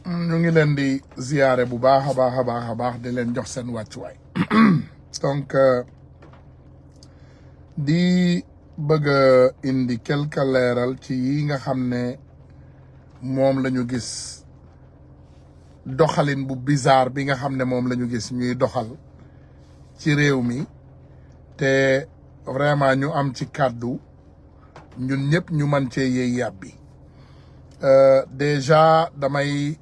ñu ngi leen di ziyaare bu baax a baax a baax a baax di leen jox seen wàccuwaay donc di bëgg a indi quelque leeral ci yi nga xam ne moom la ñu gis doxalin bu bizarre bi nga xam ne moom la ñu gis ñuy doxal ci réew mi te vraiment ñu am ci kàddu ñun ñëpp ñu mën cee yey yàbbi déjà damay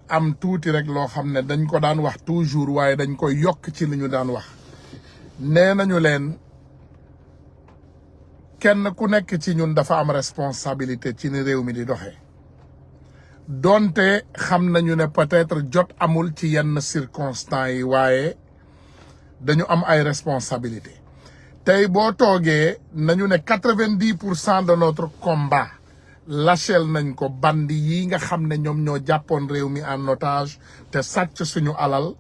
am tuuti rek loo xam ne dañ ko daan wax toujours waaye dañ koy yokk ci li ñu daan wax nee nañu leen kenn ku nekk ci ñun dafa am responsabilité ci ni réew mi di doxee donte xam nañu ne peut-être jot amul ci yenn circonstants yi waaye dañu am ay responsabilité tey boo toogee nañu ne 90% de notre combat lâchel nañ ko bandi yi nga xam ne ñoom ñoo jàppoon réew mi en otage te sàcc suñu alal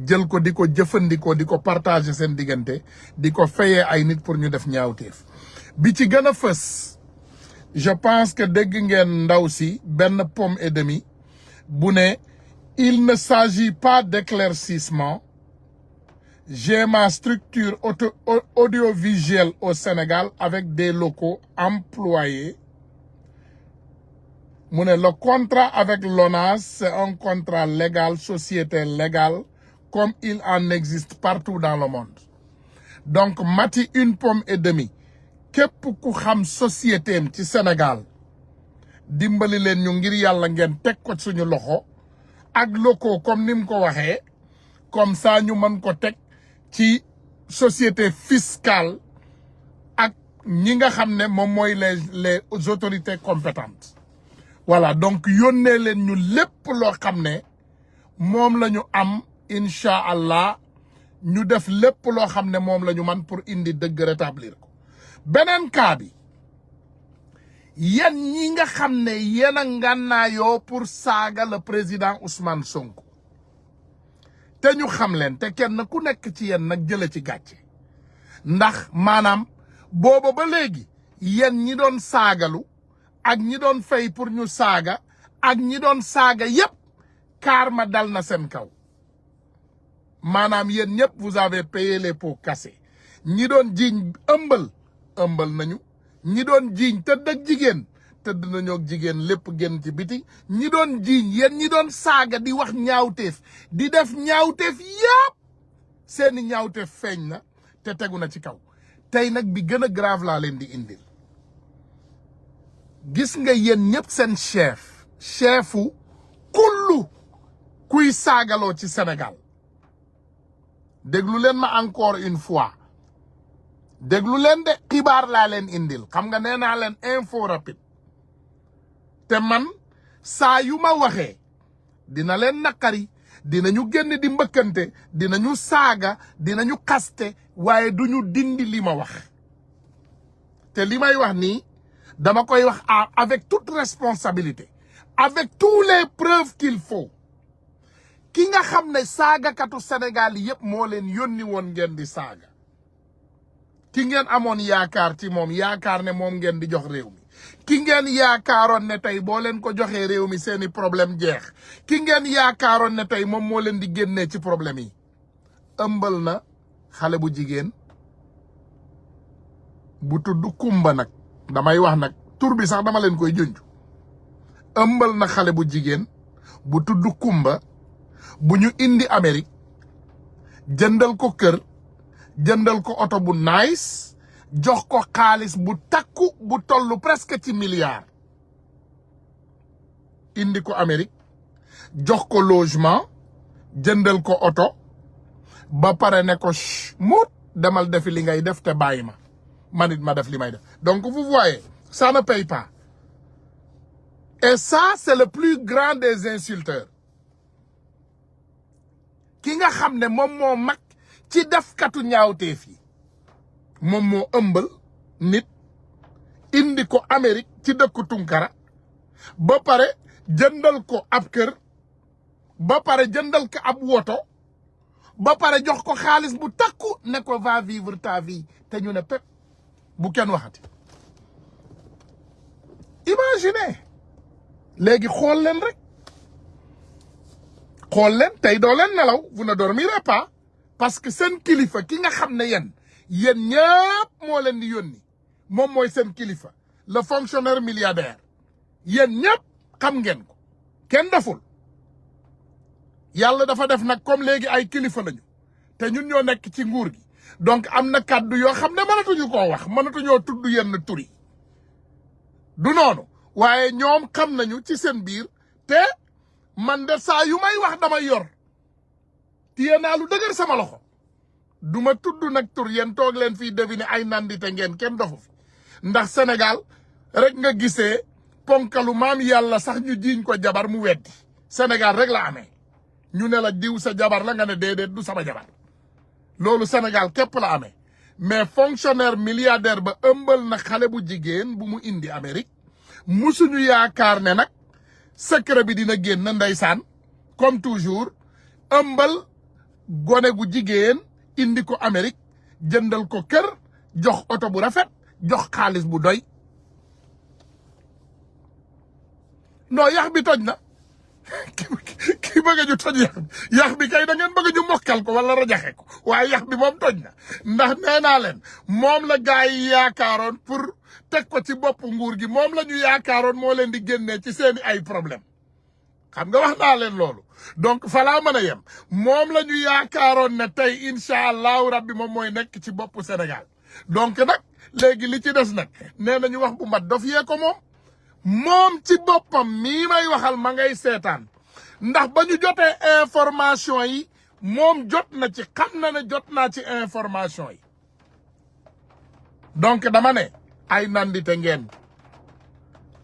jël ko di ko jëfandikoo di ko partager seen diggante di ko fayee ay nit pour ñu def ñaawteef bi ci gën a fës je pense que dégg ngeen ndaw si benn pomme et demi bu ne il ne s'agit pas d'éclaircissement. J'ai ma structure audiovisuelle au Sénégal avec des locaux employés. Le contrat avec l'ONAS, c'est un contrat légal, société légale, comme il en existe partout dans le monde. Donc, mati une pomme et demie. Képp ku xam société ci Sénégal dimbali leen ñu ngir yàlla ngeen teg ko suñu loxo ak locaux comme ni mu ko waxee comme ça ñu mën ko teg ci société fiscale ak ñi nga xam ne moom mooy les autorités compétentes voilà donc yónnee leen ñu lépp loo xam ne moom la ñu am incha allah ñu def lépp loo xam ne moom la ñu man pour indi dëgg rétablir ko beneen cas bi yéen ñi nga xam ne yéen a ngànnaayoo pour saaga le président Ousmane Sonko te ñu xam leen te kenn ku nekk ci yéen nag jële ci gàcce ndax maanaam booba ba léegi yéen ñi doon saagalu ak ñi doon fay pour ñu saaga ak ñi doon saaga yépp kaar ma dal na seen kaw maanaam yéen ñëpp vous avez payé les pots cassés ñi doon jiiñ ëmbal nañu ñi doon jiiñ tëdd ak jigéen tëdd nañoo ak jigéen lépp génn ci biti ñi doon jiiñ yéen ñi doon saaga di wax ñaawteef di def ñaawteef yépp seeni ñaawteef feeñ na te tegu na ci kaw tey nag bi gën a grave laa leen di indil gis nga yéen ñëpp seen chefu kullu kuy saagaloo ci Sénégal déglu leen ma encore une fois déglu leen de xibaar laa leen indil xam nga nee naa leen info rapide te man saa yu ma waxee dina leen naqari dinañu génn di mbëkkante dinañu saaga dinañu xaste waaye duñu dindi li ma wax te li may wax nii dama koy wax avec toute responsabilité avec tous les preuves qu'il faut ki nga xam ne saagakatu Sénégal yépp moo leen yónni woon ngeen di saaga ki ngeen amoon yaakaar ci moom yaakaar ne moom ngeen di jox réew mi ki ngeen yaakaaroon ne tey boo leen ko joxee réew mi seeni problème jeex ki ngeen yaakaaroon ne tey moom moo leen di génnee ci problème yi ëmbal na xale bu jigéen bu tudd Kumba nag damay wax nag tur bi sax dama leen koy junj ëmbal na xale bu jigéen bu tudd Kumba bu ñu indi Amérique jëndal ko kër jëndal ko oto bu nice jox ko xaalis bu takku bu tollu presque ci milliard indi ko Amérique jox ko logement jëndal ko oto ba pare ne ko muut demal defi li ngay def te bàyyi ma man it ma def li may def donc vous voyez ça ne paye pas et ça c'est le plus grand des insulteurs ki nga xam ne moom moo mag ci defkatu ñaawteef yi moom moo ëmbal nit indi ko Amérique ci dëkku Tunkara ba pare jëndal ko ab kër ba pare jëndal ko ab woto ba pare jox ko xaalis bu takku ne ko va vivre ta vie te ñu ne pep bu kenn waxati imaginez léegi xool leen rek xool leen tey doo leen nelaw vous ne dormirez pas parce que seen kilifa ki nga xam ne yéen ñëpp moo leen di yónni moom mooy seen kilifa le fonctionnaire milliardaire yéen ñëpp xam ngeen ko kenn deful yàlla dafa def nag comme léegi ay kilifa lañu te ñun ñoo nekk ci nguur gi donc am na kàddu yoo xam ne mënatuñu koo wax mënatuñoo tudd yenn tur yi du noonu waaye ñoom xam nañu ci seen biir te man de saa yu may wax damay yor téye naa lu dëgër sama loxo du ma tudd nag tur yéen toog leen fii deviner ay nandite ngeen kenn dofu fi ndax Sénégal rek nga gisee ponkalu maam yàlla sax ñu jiiñ ko jabar mu weddi Sénégal rek la amee ñu ne la diw sa jabar la nga ne déedéet du sama jabar loolu Sénégal képp la amee mais fonctionnaire milliardaire ba ëmbal na xale bu jigéen bu mu indi Amérique musuñu yaakaar ne nag secret bi dina génn ndeysaan comme toujours ëmbal gone gu jigéen indi ko Amérique jëndal ko kër jox oto bu rafet jox xaalis bu doy non yax bi toj na ki bëgg ñu toj yax bi kay da ngeen bëgg ñu mokkal ko wala rajaxe ko waaye yax bi moom toj na ndax nee naa leen moom la gars yi yaakaaroon pour teg ko ci bopp nguur gi moom la ñu yaakaaroon moo leen di génnee ci seeni ay problème xam nga wax naa leen loolu donc falaa mën a yem moom la ñu yaakaaroon ne tey incha allahu rabbi moom mooy nekk ci boppu Sénégal donc nag léegi li ci des nag nee nañu wax bu mat dof yee ko moom ci boppam mii may waxal ma ngay seetaan ndax ba ñu jotee information yi moom jot na ci xam na ne jot naa ci information yi donc dama ne ay nandite ngeen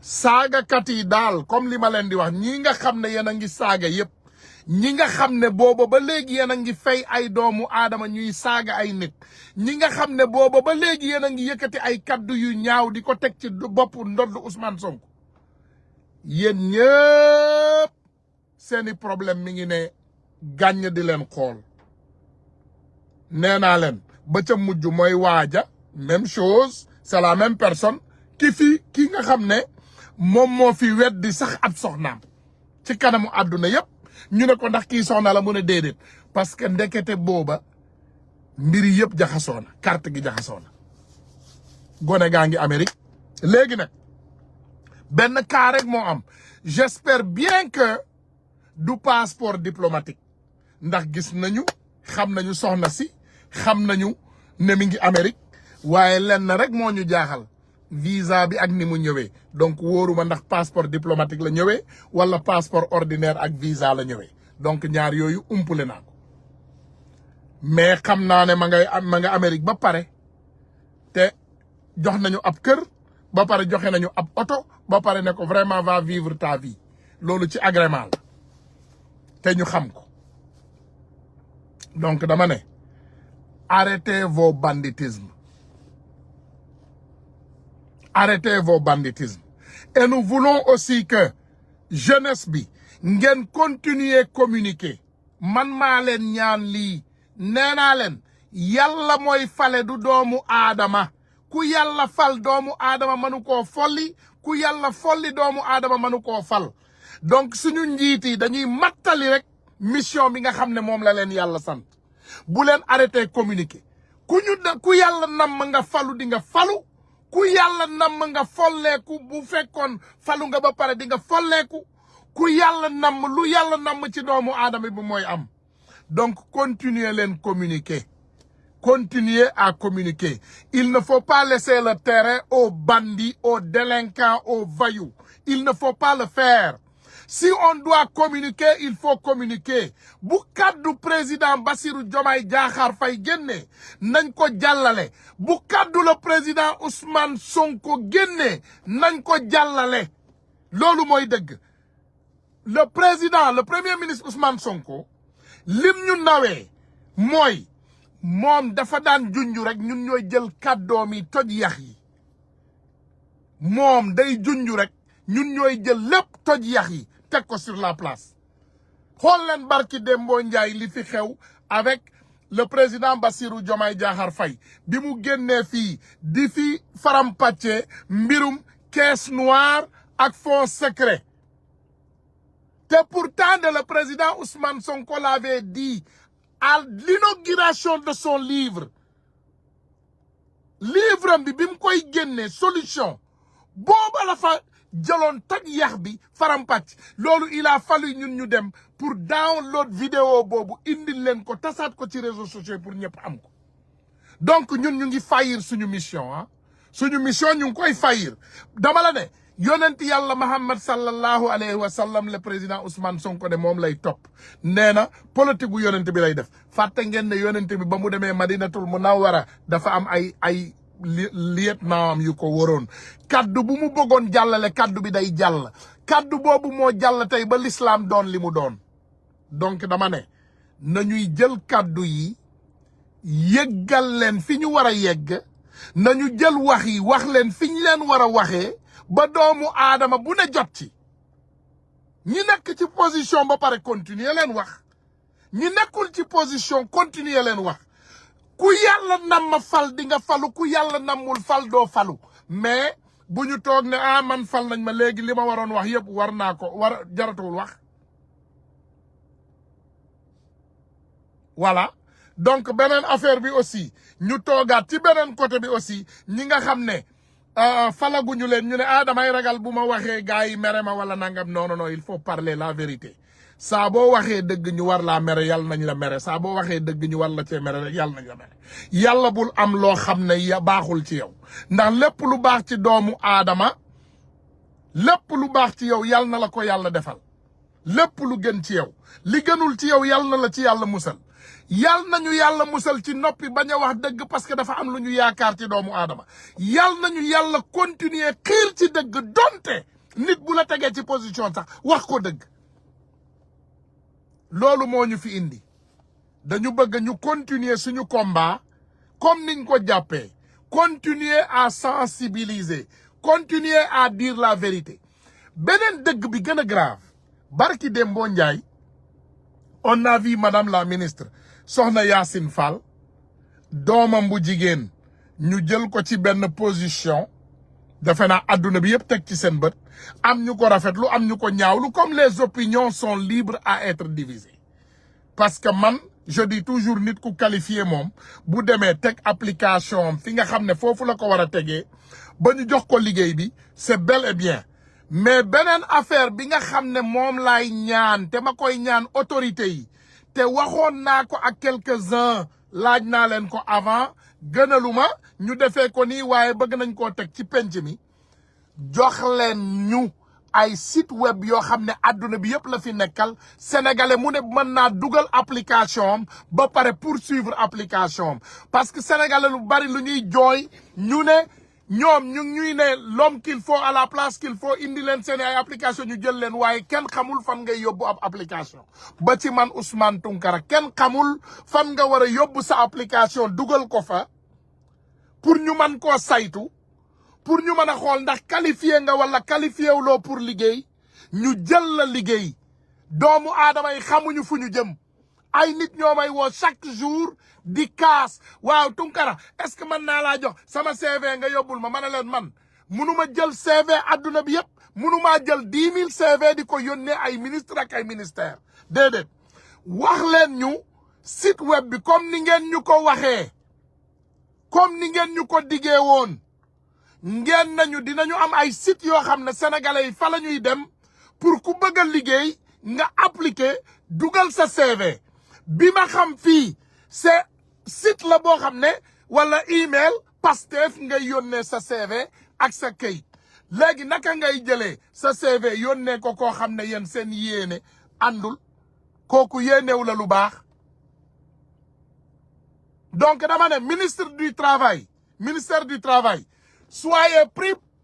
saagakat yi daal comme li ma leen di wax ñi nga xam ne yéen a ngi saaga yépp ñi nga xam ne booba ba léegi yéen a ngi fay ay doomu aadama ñuy saaga ay nit ñi nga xam ne booba ba léegi yéen a ngi yëkkati ay kaddu yu ñaaw di ko teg ci bopp ndodd Ousmane Sonko yéen ñëpp seeni problème mi ngi ne gàññ di leen xool nee naa leen ba ca mujj mooy waaja même chose c'est la même personne ki nga xam ne moom moo fi weddi sax ab soxnaam ci kanamu àdduna yépp ñu ne ko ndax kii soxna la mu ne déedéet parce que ndekete booba mbiri yëpp jaxasoo na carte gi jaxasoo na gone gaa ngi Amérique léegi nag benn cas rek moo am j'espère bien que du passeport diplomatique ndax gis nañu xam nañu soxna si xam nañu ne mi ngi Amérique waaye lenn rek moo ñu jaaxal visa bi ak ni mu ñëwee donc wóoruma ndax passeport diplomatique la ñëwee wala passeport ordinaire ak visa la ñëwee donc ñaar yooyu umpule naa ko mais xam naa ne ma nga Amérique ba pare te jox nañu ab kër ba pare joxe nañu ab oto ba pare ne ko vraiment va vivre ta vie loolu ci agrément la te ñu xam ko donc dama ne arrêtez vos banditismes arrêtez vos banditismes et nous voulons aussi que jeunesse bi ngeen continuer communiquer man maa leen ñaan lii nee naa leen yàlla mooy fale du doomu aadama ku yàlla fal doomu aadama mënu koo folli ku yàlla folli doomu aadama mënu koo fal donc suñu njiit yi dañuy mattali rek mission bi nga xam ne moom la leen yàlla sant bu leen arrêté communiquer ku yàlla namm nga falu di nga falu ku yàlla namm nga folleeku bu fekkoon falu nga ba pare di nga folleeku ku yàlla namm lu yàlla namm ci doomu aadama bi mooy am donc continuez leen communiquer continuez à communiquer il ne faut pas laisser le terrain aux bandits aux délinquants aux voyous il ne faut pas le faire si on doit communiquer il faut communiquer bu kaddu président Bassirou Diomaye Diakhar Faye génne nañ ko jàllale bu kaddu le président Ousmane Sonko génne nañ ko jàllale loolu mooy dëgg le premier ministre Ousmane Sonko lim ñu nawee mooy moom dafa daan junju rek ñun ñooy jël kàddoom yi toj yax yi moom day junju rek ñun ñooy jël lépp toj yax yi teg ko sur la place xool leen barki Dembo Ndiaye li fi xew avec le président Bassirou Diomaye Diakhar Faye bi mu génnee fii di fi faram-pàccee mbirum caisse noire ak fonds secret Que pourtant le président Ousmane Sonko l'avait dit à l'inauguration de son livre bi mu koy génne solution booba la fa jëloon tag yax bi farampàcc loolu il a fallu ñun ñu dem pour download vidéo boobu indil leen ko tasaat ko ci réseaux sociaux pour ñëpp am ko donc ñun ñu ngi faillir suñu mission suñu mission ñu ngi koy faillir dama la ne yonent yàlla Muhammad sallallahu alayhi wa sallam le président Ousmane Sonko de moom lay topp nee na politique gu yonent bi lay def fàtte ngeen ne yonent bi ba mu demee Madinatul Munawwara dafa am ay lieutenant yu ko waroon kaddu bu mu bëggoon jàllale kaddu bi day jàll kaddu boobu moo jàll tey ba l'islam doon li mu doon donc dama ne nañuy jël kaddu yi yeggal leen fi ñu war a yegg nañu jël wax yi wax leen fi ñu leen war a waxee ba doomu aadama bu ne jot ci ñi nekk ci position ba pare continuer leen wax ñi nekkul ci position continuer leen wax ku yàlla nam fal di nga falu ku yàlla namul fal doo falu mais bu ñu toog ne man fal nañ ma léegi li ma waroon wax yëpp jaratul wax voilà donc beneen affaire bi aussi ñu toogaat ci beneen côté bi aussi ñi nga xam ne falaguñu leen ñu ne damay ragal bu ma waxee gars yi mere ma wala nangam non il faut parler la vérité saa boo waxee dëgg ñu war laa mere yàlla nañ la mere saa boo waxee dëgg ñu war la cee mere yàlla nañ la mere yàlla bul am loo xam ne baaxul ci yow ndax lépp lu baax ci doomu aadama lépp lu baax ci yow yàlla na la ko yàlla defal lépp lu gën ci yow li gënul ci yow yàlla na la ci yàlla musal yàlla nañu yàlla musal ci noppi bañ a wax dëgg parce que dafa am lu ñu yaakaar ci doomu aadama yàlla nañu yàlla continuer xiir ci dëgg donte nit bu la tegee ci position sax wax ko dëgg loolu moo ñu fi indi dañu bëgg ñu continuer suñu combat comme niñ ko jàppee continuer à sensibiliser continuer à dire la vérité beneen dëgg bi gën a grave barki Dembo Ndiaye on a vu madame la ministre Soxna Yacine Fall doomam bu jigéen ñu jël ko ci benn position defe naa adduna bi yëpp teg ci seen bët am ñu ko rafetlu am ñu ko ñaawlu comme les opinions sont libres à être divisées parce que man je dis toujours nit ku qualifié moom bu demee teg application fi nga xam ne foofu la ko war a tegee ba ñu jox ko liggéey bi c'est bel et bien mais beneen affaire bi nga xam ne moom laay ñaan te ma koy ñaan autorité yi te waxoon naa ko ak quelques-uns laaj naa leen ko avant gënaluma ñu defee ko nii waaye bëgg nañ koo teg ci penc mi jox leen ñu ay site web yoo xam ne adduna bi yëpp la fi nekkal sénégalais mu ne mën naa dugal application am ba pare poursuivre application am parce que sénégalais lu bari lu ñuy jooy ñu ne ñoom ñu ñuy ne l'homme qu'il faut à la place qu'il faut indi leen seen ay application ñu jël leen waaye kenn xamul fan ngay yóbbu ab application ba ci man Ousmane Tounkara kenn xamul fan nga war a yóbbu sa application dugal ko fa pour ñu mën koo saytu pour ñu mën a xool ndax qualifié nga wala qualifié wuloo pour liggéey ñu jël la liggéey doomu aadama yi xamuñu fu ñu jëm ay nit ñoo may woo chaque jour di kaas waaw Tounkara est-ce que mën naa laa jox sama CV nga yóbbul ma ne leen man munuma jël CV adduna bi yëpp munumaa jël 10 000 CV di ko yónnee ay ministre ak ay ministère déedéet wax leen ñu site web bi comme ni ngeen ñu ko waxee comme ni ngeen ñu ko diggee woon ngeen nañu dinañu am ay site yoo xam ne sénégalais yi fa la ñuy dem pour ku bëgg a liggéey nga appliquer dugal sa CV bi ma xam fii c'est site la boo xam ne wala email Pastef ngay yónnee sa CV ak sa këyit léegi naka ngay jëlee sa CV yónnee ko koo xam ne yéen seen yéene àndul kooku yéenewu la lu baax donc dama ne ministère du travail soyez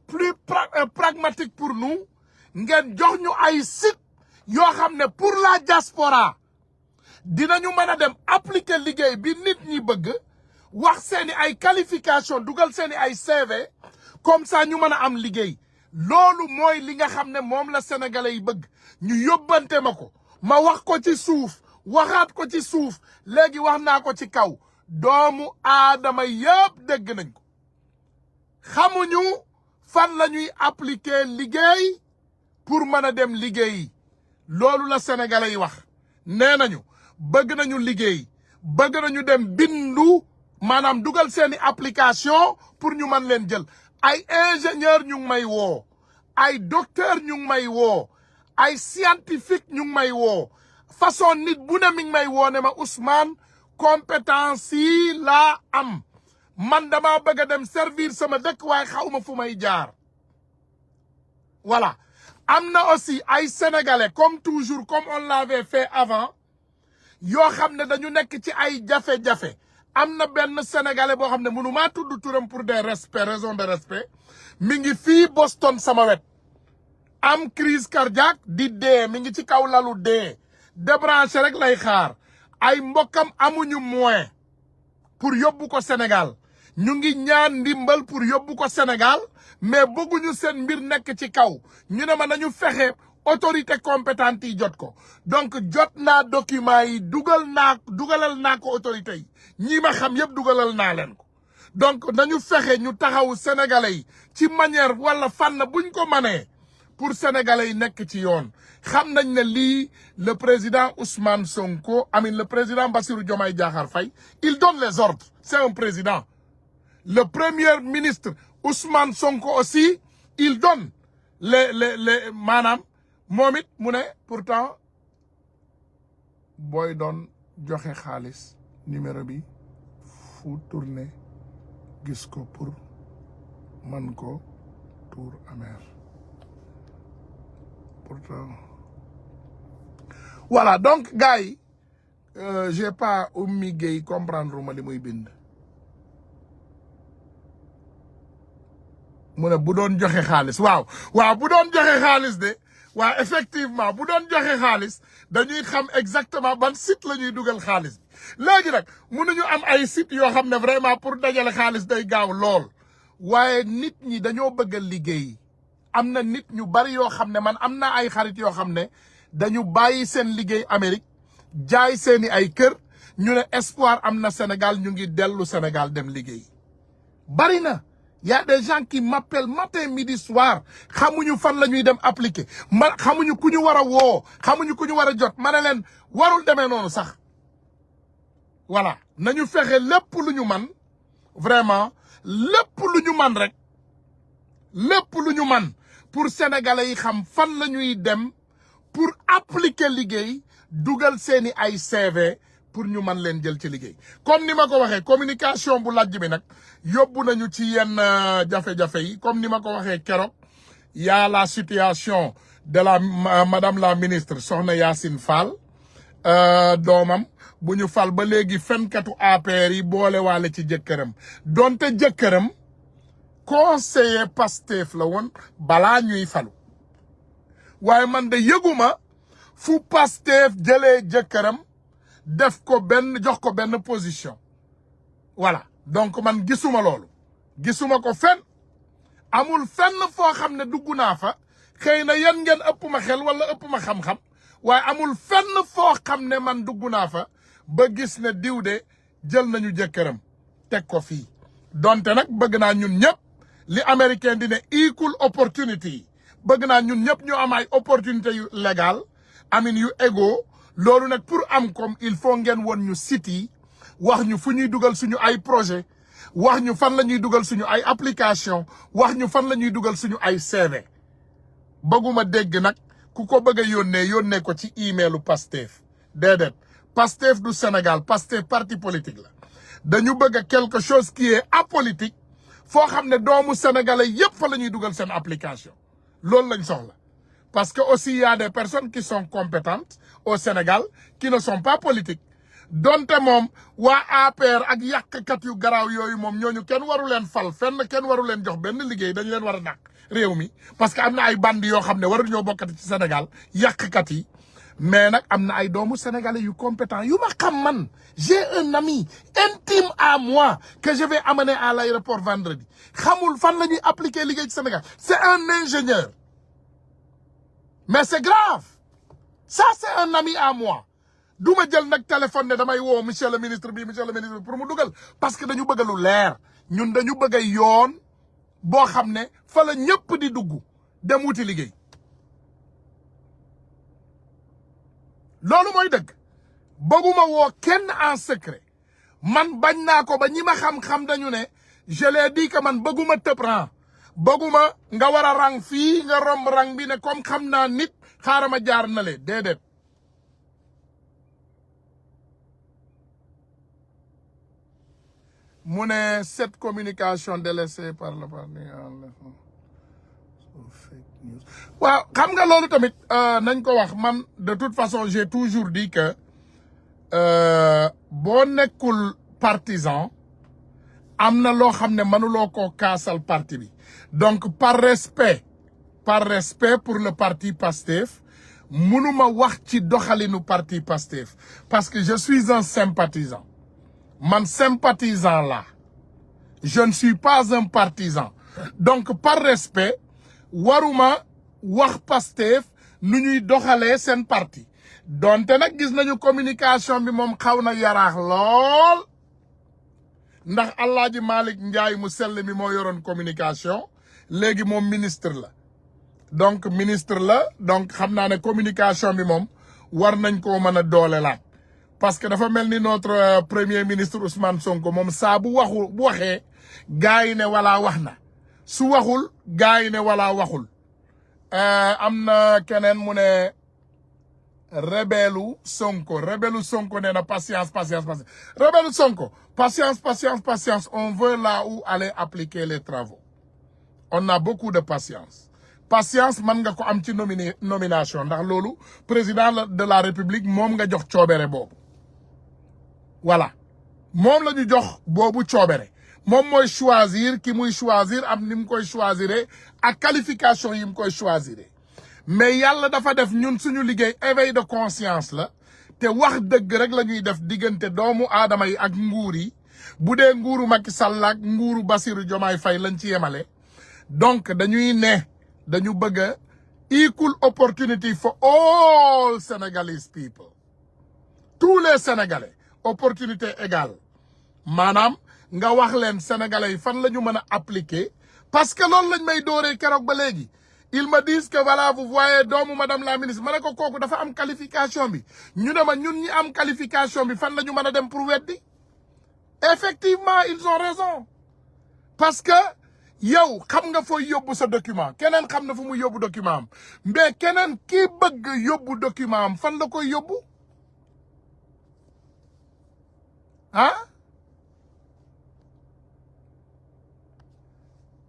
plus pragmatique pour nous ngeen jox ñu ay site yoo xam ne pour la diaspora dinañu mën a dem appliquer liggéey bi nit ñi bëgg wax seeni ay qualification dugal seeni ay CV comme ça ñu mën a am liggéey loolu mooy li nga xam ne moom la sénégalais yi bëgg ñu yóbbante ma ko ma wax ko ci suuf waxaat ko ci suuf léegi wax naa ko ci kaw doomu aadama yëpp dégg nañ ko xamuñu fan la ñuy appliquer liggéey pour mën a dem liggéey loolu la sénégalais yi wax nee nañu bëgg nañu liggéey bëgg nañu dem bindu maanaam dugal seeni application pour ñu mën leen jël ay ingénieur ñu ngi may woo ay docteur ñu ngi may woo ay scientifique ñu ngi may woo façon nit bu ne mi ngi may woo ne ma Ousmane compétence yi laa am man dama bëgg a dem servir sama dëkk waaye xawma fu may jaar voilà am na aussi ay sénégalais comme toujours comme on l'avait fait avant yoo xam ne dañu nekk ci ay jafe-jafe am na benn sénégalais boo xam ne mënu maa tudd turam pour des raisons de respect mi ngi fii Boston sama wet am crise cardiaque di dee mi ngi ci kaw lalu dee débranché rek lay xaar ay mbokkam amuñu moyen pour yóbbu ko Sénégal ñu ngi ñaan ndimbal pour yóbbu ko Sénégal mais bëgguñu seen mbir nekk ci kaw ñu ne ma nañu fexe autorité compétente yi jot ko donc jot naa document yi dugalal naa ko autorité yi ñi ma xam yëpp dugalal naa leen ko donc nañu fexe ñu taxaw sénégalais yi ci manière wala fànn buñ ko manee pour sénégalais yi nekk ci yoon xam nañ ne lii le président Ousmane Sonko le président Bassirou Diomaye Diakhar Faye il donne les ordres c'est un président le premier ministre Ousmane Sonko aussi il donne les maanaam moom it mu ne pourtant booy doon joxe xaalis numéro bi fu tourné gis ko pour man ko tour amer pourtant voilà donc gars yi j'ai pas Oumy Gueye comprendre ma li muy bind mu ne bu doon joxe xaalis waaw bu doon joxe xaalis de waaw effectivement bu doon joxe xaalis dañuy xam exactement ban site la ñuy dugal xaalis bi léegi nag mënuñu am ay site yoo xam ne vraiment pour dajale xaalis day gaaw lool waaye nit ñi dañoo bëgg a liggéey am na nit ñu bari yoo xam ne man am na ay xarit yoo xam ne dañu bàyyi seen liggéey Amérique jaay seeni ay kër ñu ne espoir am na Sénégal ñu ngi dellu Sénégal dem liggéey bari na y a des gens qui m'appellent matin midi soir xamuñu fan la ñuy dem appliquer xamuñu ku ñu war a woo xamuñu ku ñu war a jot ma ne leen warul demee noonu sax voilà nañu fexe lépp lu ñu man vraiment lépp lu ñu man rek lépp lu ñu man pour sénégalais yi xam fan la ñuy dem pour appliquer liggéey dugal seeni ay CV pour ñu mën leen jël ci liggéey comme ni ma ko waxee communication bu lajj bi nag yóbbu nañu ci yenn jafe-jafe yi comme ni ma ko waxee keroog y a la situation de la madame la ministre Soxna Yacine Fall doomam bu ñu fal ba léegi fenkatu APR yi boole waale ci jëkkëram donte jëkkëram conseiller Pastef la woon balaa ñuy falu waaye man de yëguma fu Pastef jëlee jëkkëram def ko jox ko benn position voilà donc man gisuma loolu gisuma ko fenn amul fenn foo xam ne dugg naa fa xëy na yéen ngeen ëpp ma xel wala ëpp ma xam-xam waaye amul fenn foo xam ne man dugg naa fa ba gis ne diw de jël nañu jëkkëram teg ko fii donte nag bëgg naa ñun ñëpp li américain di ne equal opportunity bëgg naa ñun ñëpp ñu am ay opportunité yu légal yu égaux loolu nag pour am comme il faut ngeen won ñu site yi wax ñu fu ñuy dugal suñu ay projet wax ñu fan la ñuy dugal suñu ay application wax ñu fan la ñuy dugal suñu ay CV bëgguma dégg nag ku ko bëgg a yónnee ko ci emailu Pastef déedéet Pastef du Sénégal Pastef parti politique la dañu bëgg quelque chose qui est apolitique foo xam ne doomu sénégalais yépp fa la ñuy dugal seen application loolu lañ soxla parce que aussi il y a des personnes qui sont compétentes au Sénégal qui ne sont pas politiques donte moom waa APR ak yàqkat yu garaaw yooyu moom ñooñu kenn waru leen fal fenn kenn waru leen jox benn liggéey dañu leen war a dàq réew mi parce que am na ay bandi yoo xam ne waruñoo bokkati ci Sénégal yàqkat yi mais nag am na ay doomu sénégalais yu compétent yu ma xam man j'ai un ami intime à moi que je vais amener à l'aéroport vendredi xamul fan la ñuy appliquer liggéey ci Sénégal c'est un ingénieur mais c'est grave ça c'est un ami à moi du ma jël nag téléphone ne damay woo monsieur le ministre bi pour mu dugal parce que dañu bëgg lu leer ñun dañu bëgg a yoon boo xam ne fa la ñëpp di dugg dem wuti liggéey loolu mooy dëgg bëgguma woo kenn en secret man bañ naa ko ba ñi ma xam-xam dañu ne je l'ai dit que man bëgguma tëb rang bëgguma nga war a rang fii nga romb rang bi ne comme xam naa nit xaaral ma jaar na le déedéet mu ne cette communication délaissée par le parti fake news waaw xam nga loolu tamit nañ ko wax man de toute façon j'ai toujours dit que boo nekkul partisan am na loo xam ne mënuloo koo kaasal parti bi donc par respect pour le parti Pastef mënuma wax ci doxalinu parti Pastef parce que je suis un sympathisant man sympathisant là je ne suis pas un partisan donc par respect waruma wax Pastef nu ñuy doxalee seen parti donte nag gis nañu communication bi moom xaw na yaraax lool ndax Alaaji Malick Ndiaye mu sell mi moo yoroon communication léegi moom ministre la donc xam naa ne communication bi moom war nañ koo mën a doolelaat parce que dafa mel ni notre premier ministre Ousmane Sonko moom saa bu waxee gars yi ne wala wax na su waxul gars yi ne wala waxul am na keneen mu ne rebelu Sonko nee na patience rebelu Sonko patience on veut là où aller appliquer les travaux on a beaucoup de patience man nga ko am ci nomination ndax loolu président de la république moom nga jox coobere boobu voilà moom la ñu jox boobu coobere moom mooy choisir ki muy choisir am ni mu koy choisir ak qualification yi mu koy choisir mais yàlla dafa def ñun suñu liggéey éveil de conscience la te wax dëgg rek la ñuy def diggante doomu aadama yi ak nguur yi bu dee nguuru Macky Sall ak nguuru Bassirou Diomaye Faye lañ ci yemale donc dañu bëgg a equal opportunity for all Senegalese people tous les Sénégalais opportunité égale maanaam nga wax leen Sénégalais yi fan la ñu mën a appliquer parce que loolu lañ may dooree keroog ba léegi ils me disent que voilà vous voyez doomu madame la ministre ma ne ko kooku dafa am qualification bi ñu ne ma ñun ñi am qualification bi fan la ñu mën a dem pour weddi effectivement ils ont raison parce que yow xam nga fooy yóbbu sa document keneen xam na fu muy yóbbu document am mais keneen kii bëgg yóbbu document am fan la koy yóbbu ah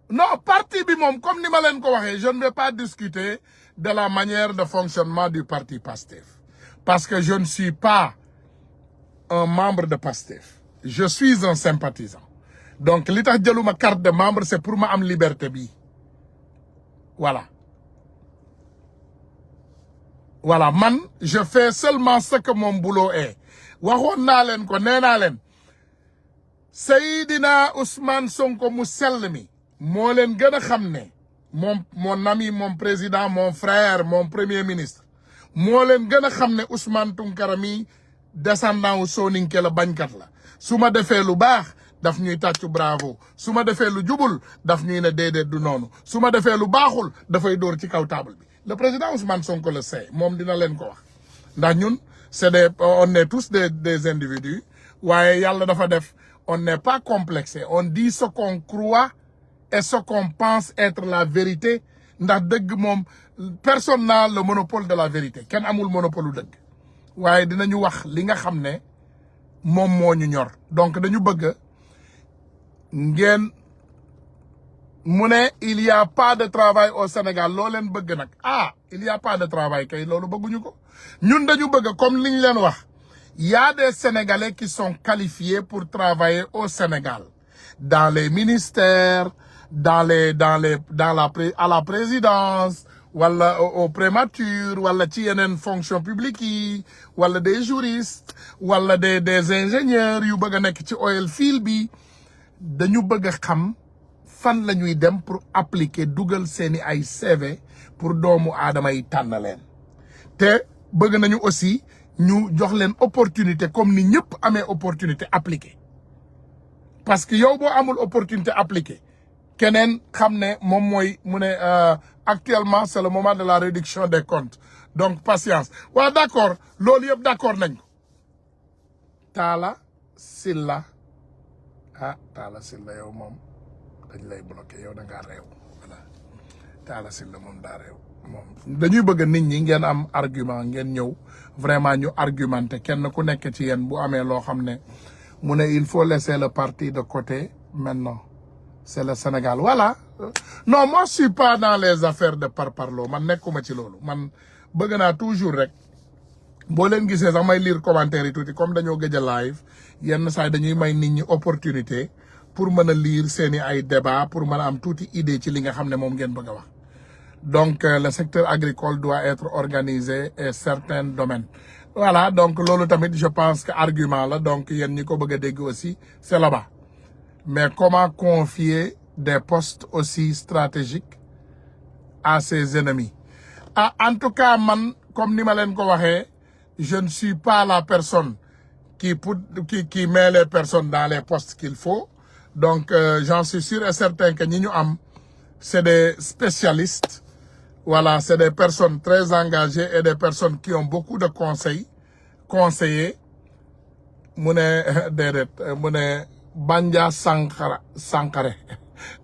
non parti bi moom comme ni ma leen ko waxee je ne vais pas discuter de la manière de fonctionnement du parti Pastef parce que je ne suis pas un membre de Pastef je suis un sympathisant donc li tax jëluma carte de membre c'est pour ma am liberté bi voilà man je fais seulement ce que mon boulot est waxoon naa leen ko nee naa leen Seydina Ousmane Sonko mu sell mi moo leen gën a xam ne mon ami mon président mon frère mon premier ministre moo leen gën a xam ne Ousmane Tounkara mi descendant wu Soninké la bañkat la su ma defee lu baax daf ñuy tàccu bravo su ma defee lu jubul daf ñuy ne déedéet du noonu su ma defee lu baaxul dafay dóor ci kaw table bi le président Ousmane Sonko le sait moom dina leen ko wax ndax ñun on est tous des individus waaye yàlla dafa def on n'est pas complexé on dit ce qu'on croit et ce qu'on pense être la vérité ndax dëgg moom personne n'a le monopole de la vérité kenn amul monopole u dëgg waaye dinañu wax li nga xam ne moom moo ñu ñor donc dañu bëgg ngeen mu ne il y a pas de travail au Sénégal loo leen bëgg nag il y a pas de travail kay loolu bëgguñu ko ñun dañu bëgg comme liñ leen wax il y a des Sénégalais qui sont qualifiés pour travailler au Sénégal dans les ministères à la présidence wala au primature wala ci yeneen fonction publique yi wala des juristes wala des ingénieurs yu bëgg a nekk ci oil field bi dañu bëgg a xam fan la ñuy dem pour appliquer dugal seeni ay CV pour doomu aadama yi tànn leen te bëgg nañu aussi ñu jox leen opportunité comme ni ñëpp amee opportunité appliquer parce que yow boo amul opportunité appliquer keneen xam ne moom mooy mu ne actuellement c'est le moment de la réduction des comptes donc patience waaw d'accord loolu yëpp d'accord nañ ko Talla Sylla Talla Sylla yow moom dañ lay bloqué yow da ngaa réew voilà Talla Sylla moom daa réew moom dañuy bëgg nit ñi ngeen am argument ngeen ñëw vraiment ñu argumenté kenn ku nekk ci yéen bu amee loo xam ne mu ne il faut laisser le parti de côté maintenant c'est le Sénégal voilà non moi je suis pas dans les affaires de parparloo man nekkuma ci loolu man bëgg naa toujours rek boo leen gisee sax may lire commentaire yi tuuti comme dañoo gëj a live yenn saa yi dañuy may nit ñi opportunité pour mën a lire seeni ay débat pour mën a am tuuti idée ci li nga xam ne moom ngeen bëgg a wax donc le secteur agricole doit être organisé et certains domaines voilà donc loolu tamit je pense que argument la donc yéen ñi ko bëgg a dégg aussi c'est là-bas mais comment confier des postes aussi stratégiques à ses ennemis en tout cas man comme ni ma leen ko waxee je ne suis pas la personne qui met les personnes dans les postes qu'il faut donc j'en suis sûr et certain que ñi ñu am c'est des spécialistes voilà c'est des personnes très engagées et des personnes qui ont beaucoup de conseillers mu ne déedéet mu ne Bandia Sankharé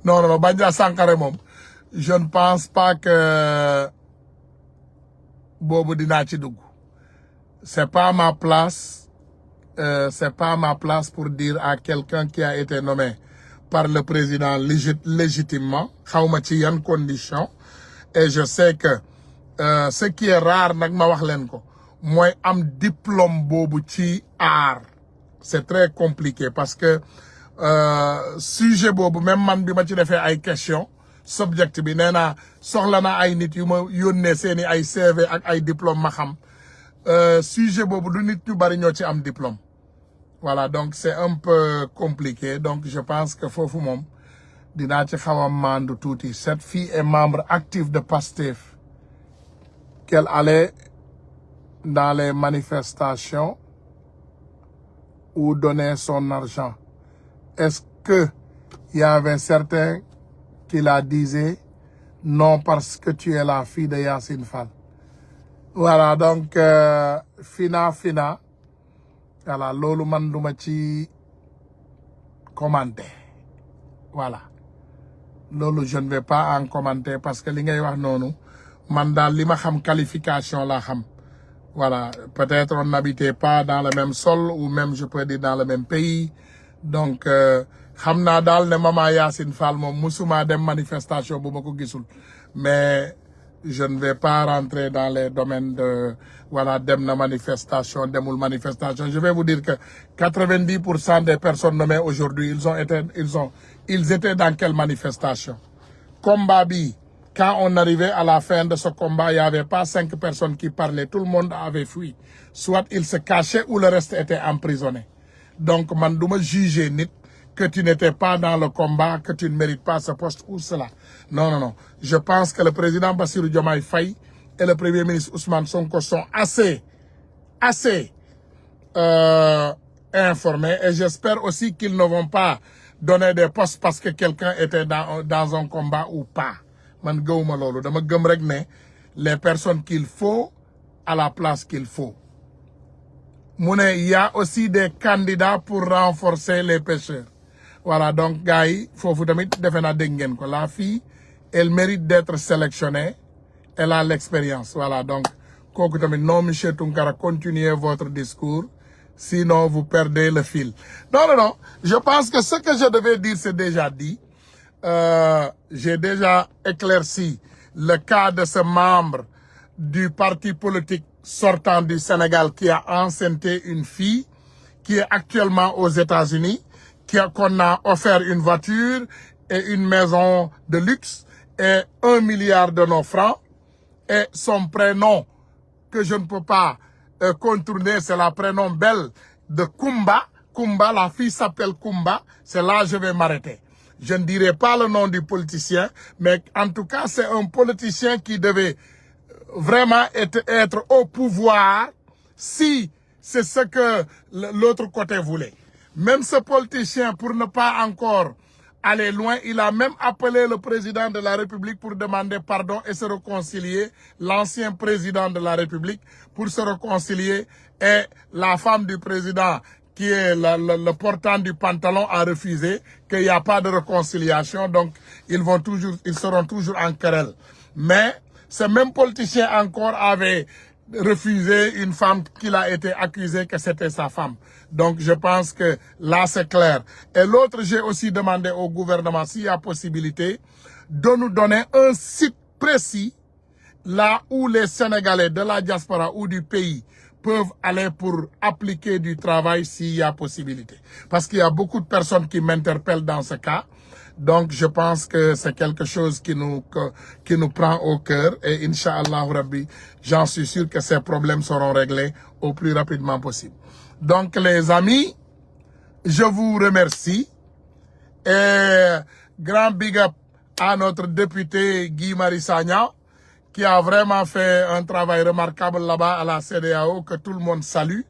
non Bandia Sankharé moom je ne pense pas que boobu dinaa ci dugg c'est pas ma place pour dire à quelqu'un qui a été nommé par le président légitimement xawma ci yan condition et je sais que ce qui est rare nag ma wax leen ko mooy am diplôme boobu ci art c'est très compliqué parce que sujet boobu même man bi ma ci defee ay question subject bi nee naa soxla na ay nit yu ma yónnee seeni ay CV ak ay diplôme ma xam sujet boobu du nit ñu bari ñoo ci am diplôme voilà donc c'est un peu compliqué donc je pense que foofu moom dinaa ci xaw a mandu tuuti cette fille est membre active de PASTEF qu'elle allait dans les manifestations ou donner son argent est-ce que il y avait certains qui la disaient non parce que tu es la fille de Yacine Fall voilà donc fina voilà loolu man duma ci commenter voilà loolu je ne vais pas en commenter parce que li ngay wax noonu man daal li ma xam qualification laa xam voilà peut-être on n'habitait pas dans le même sol ou même je peux dire dans le même pays donc xam naa daal ne maman Yacine Fall moom musuma dem manifestation bu ma ko gisul mais je ne vais pas rentrer dans les domaines de voilà dem na manifestation demul manifestation je vais vous dire que 90% des personnes nommées aujourd'hui ils étaient dans quelle manifestation combat bi quand on arrivait à la fin de ce combat il y avait pas 5 personnes qui parlaient tout le monde avait fui soit ils se cachaient ou le reste était emprisonné donc man duma juger nit que tu n'étais pas dans le combat, que tu ne mérites pas ce poste ou cela. Non. Je pense que le président Bassirou Diomaye Faye et le premier ministre Ousmane Sonko sont assez informés et j'espère aussi qu'ils ne vont pas donner des postes parce que quelqu'un était dans un combat ou pas. Man gëwuma loolu dama gëm rek ne les personnes qu'il faut à la place qu'il faut. Mu ne il y a aussi des candidats pour renforcer les pêcheurs. Voilà donc gars yi foofu tamit defe naa dégg ngeen ko la fille elle mérite d'être sélectionnée elle a l'expérience voilà donc kooku tamit non monsieur Tounkara continuez votre discours sinon vous perdez le fil non je pense que ce que je devais dire c'est déjà dit j'ai déjà éclairci le cas de ce membre du parti politique sortant du Sénégal qui a enceinté une fille qui est actuellement aux États-Unis qu'on a offert une voiture et une maison de luxe et 1 milliard de nos francs et son prénom que je ne peux pas contourner, c'est la prénom belle de Kumba. Kumba, la fille s'appelle Kumba, c'est là que je vais m'arrêter. Je ne dirai pas le nom du politicien, mais en tout cas, c'est un politicien qui devait vraiment être au pouvoir si c'est ce que l'autre côté voulait. Même ce politicien, pour ne pas encore aller loin. Il a même appelé le président de la République pour demander pardon et se réconcilier, l'ancien président de la République, pour se réconcilier. Et la femme du président, qui est le portant du pantalon, a refusé, qu'il n'y a pas de réconciliation. Donc, ils seront toujours en querelle. Mais ce même politicien encore avait refusé une femme qu'il a été accusé que c'était sa femme. Donc, je pense que là, c'est clair. Et l'autre, j'ai aussi demandé au gouvernement, s'il y a possibilité, de nous donner un site précis là où les Sénégalais de la diaspora ou du pays peuvent aller pour appliquer du travail s'il y a possibilité. Parce qu'il y a beaucoup de personnes qui m'interpellent dans ce cas. Donc, je pense que c'est quelque chose qui nous prend au cœur. Et Inch'Allah Rabbi, j'en suis sûr que ces problèmes seront réglés au plus rapidement possible. Donc, les amis, je vous remercie. Et grand big up à notre député Guy Marius Sagna, qui a vraiment fait un travail remarquable là-bas à la CEDEAO, que tout le monde salue.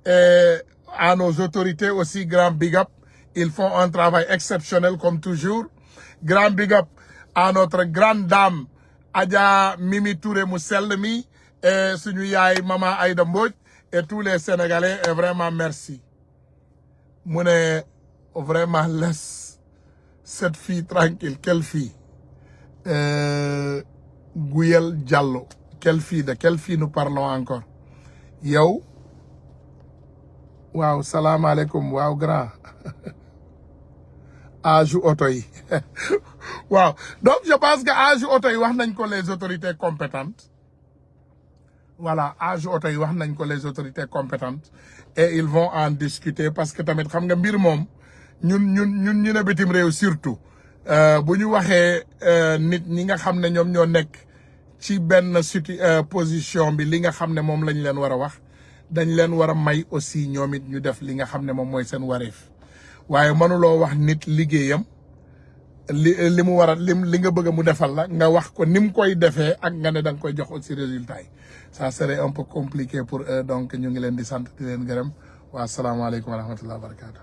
Et à nos autorités aussi, grand big up. Ils font un travail exceptionnel comme toujours. Grand big up à notre grande dame, Adja Mimi Touré Mousselmi, et suñu yaay Maman Aïda Mbodj, et tous les Sénégalais, et vraiment merci. Mu ne vraiment laisse cette fille tranquille. Quelle fille? Gouyel Diallo. Quelle fille? De quelle fille nous parlons encore? Yow? Waaw, salam alaikum. Waaw, grand. Âge auto yi. Waaw. Donc, je pense que âge auto yi wax nañ ko les autorités compétentes. Voilà, âge auto yi wax nañ ko les autorités compétentes. Et ils vont en discuter parce que tamit xam nga mbir moom ñun ñu ne bitim réew surtout bu ñu waxee nit ñi nga xam ne ñoom ñoo nekk ci benn position bi li nga xam ne moom lañ leen war a wax dañ leen war a may aussi ñoom it ñu def li nga xam ne moom mooy seen wareef waaye mënuloo wax nit liggéeyam li mu war a li nga bëgg mu defal la nga wax ko ni mu koy defee ak nga ne da nga koy jox aussi résultat yi ça serait un peu compliqué pour eux donc ñu ngi leen di sant di leen gërëm wa asalaamaaleykum wa rahmatulah wa barakatuh